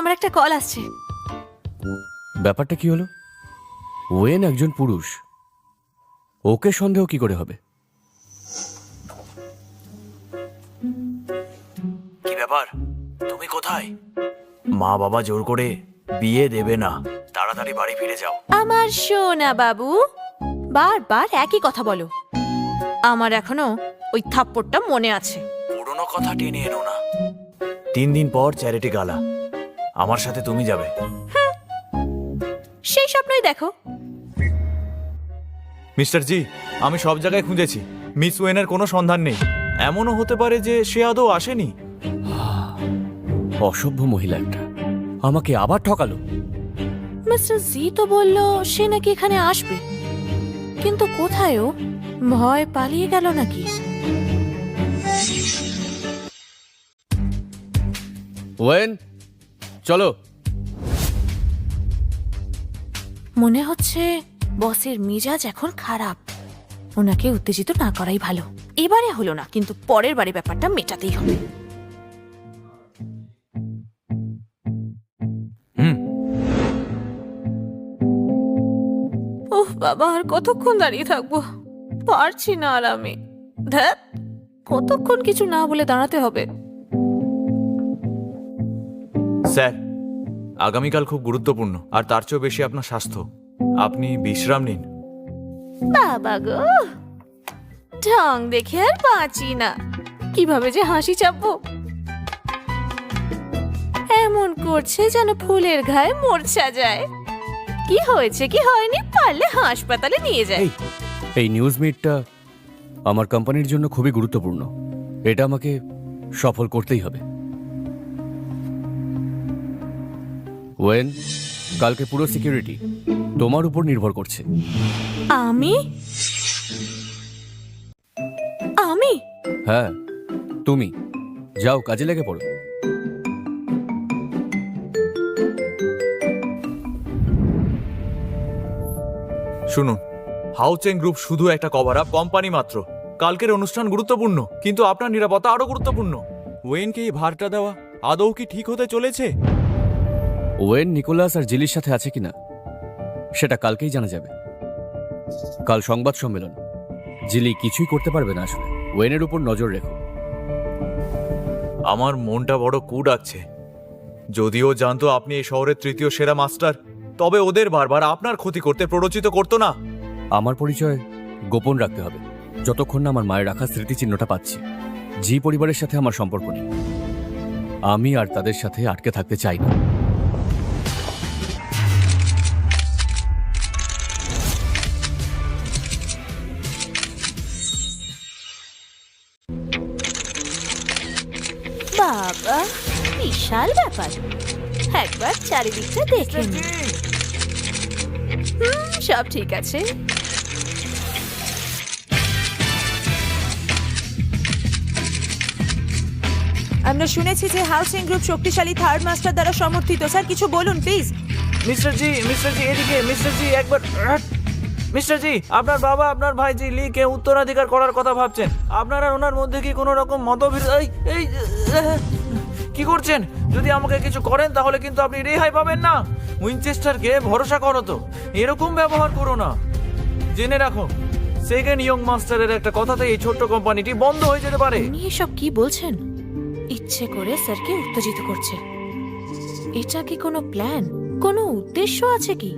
আমার একটা কল আসছে। ব্যাপারটা কি হলো? ওয়েন একজন পুরুষ, ওকে সন্দেহ কি করে হবে? কি ব্যাপার, তুমি কোথায়? মা বাবা জোর করে বিয়ে দেবে না, তাড়াতাড়ি বাড়ি ফিরে যাও। আমার সোনা বাবু, বারবার একই কথা বলো। আমার এখনো ওই থাপ্পড়টা মনে আছে। পুরনো কথা টেনে এনো না। 3 দিন পর চ্যারিটি গালা, আমার সাথে তুমি যাবে। সেই স্বপ্নই দেখো। মিস্টার জি, আমি সব জায়গায় খুঁজেছি, মিস ওয়েনের কোনো সন্ধান নেই। এমনও হতে পারে যে সে আদৌ আসেনি। অসভ্য মহিলা একটা, আমাকে আবার ঠকালো। মিস্টার জি তো বললো সে নাকি এখানে আসবে, কিন্তু কোথায় ও? ভয় পালিয়ে গেল নাকি? ওয়েন, চলো। মনে হচ্ছে বসের মেজাজ এখন খারাপ। ওনাকে উত্তেজিত না করাই ভালো। এবারে হলো না, কিন্তু পরের বারে ব্যাপারটা মেটাতেই হবে। ওহ বাবা, আর কতক্ষণ দাঁড়িয়ে থাকবো? পারছি না আর আমি। ধ্যাৎ, কতক্ষণ কিছু না বলে দাঁড়াতে হবে। স্যার, আগামীকাল খুব গুরুত্বপূর্ণ, আর তার চেয়েও বেশি আপনার স্বাস্থ্য। আপনি বিশ্রাম নিন। বাবা গো, ঢং দেখে আর বাঁচি না। কিভাবে যে হাসি চাপবো, এমন করছে যেন ফুলের গায়ে মূর্ছা যায়। কি হয়েছে কি হয়নি, পারলে হাসপাতালে নিয়ে যায়। এই নিউজ মিটটা আমার কোম্পানির জন্য খুবই গুরুত্বপূর্ণ। এটা আমাকে সফল করতেই হবে। ওয়েন, কালকে পুরো সিকিউরিটি তোমার উপর নির্ভর করছে। আমি আমি হ্যাঁ, তুমি যাও, কাজে লেগে পড়ো। শুনুন, হাউচেং গ্রুপ শুধু একটা কভার আপ কোম্পানি মাত্র। কালকের অনুষ্ঠান গুরুত্বপূর্ণ, কিন্তু আপনার নিরাপত্তা আরো গুরুত্বপূর্ণ। ওয়েনকে এই ভারটা দেওয়া আদৌ কি ঠিক হতে চলেছে? ওয়েন নিকোলাস আর জিলির সাথে আছে কিনা সেটা কালকেই জানা যাবে। কাল সংবাদ সম্মেলন। জিলি কিছুই করতে পারবে না। আসলে ওয়েনের উপর নজর রেখো। আমার মনটা বড় কু ডাকছে। যদিও জানতো আপনি এই শহরের 3য় সেরা মাস্টার, তবে ওদের বারবার আপনার ক্ষতি করতে প্ররোচিত করতো না। আমার পরিচয় গোপন রাখতে হবে যতক্ষণ না আমার মায়ের রাখা স্মৃতিচিহ্নটা পাচ্ছি। জি পরিবারের সাথে আমার সম্পর্ক নেই। আমি আর তাদের সাথে আটকে থাকতে চাই না। বাবা, বিশাল ব্যাপার। একবার চারিদিকটা দেখে নিই। সব ঠিক আছে। আমরা শুনেছি যে হাউসিং গ্রুপ শক্তিশালী থার্ড মাস্টার দ্বারা সমর্থিত। স্যার, কিছু বলুন প্লিজ। মিস্টার জি এদিকে। মিস্টার জি একবার। মিস্টার জি, আপনার বাবা আপনার ভাই জি লিকে উত্তরাধিকার করার কথা ভাবছেন। আপনার আর ওনার মধ্যে কি কোনো রকম মতবিরোধ? এই কি করছেন? যদি আমাকে কিছু করেন তাহলে কিন্তু আপনি রেহাই পাবেন না। উইনচেস্টারকে ভরসা করো তো, এরকম ব্যবহার করো না। জেনে রাখো, সেকেন্ড ইয়ং মাস্টারের একটা কথাতে এই ছোট্ট কোম্পানিটি বন্ধ হয়ে যেতে পারে। উনি এসব কি বলছেন? ইচ্ছে করে স্যারকে উত্তেজিত করছে। এটা কি কোনো প্ল্যান, কোনো উদ্দেশ্য আছে কি?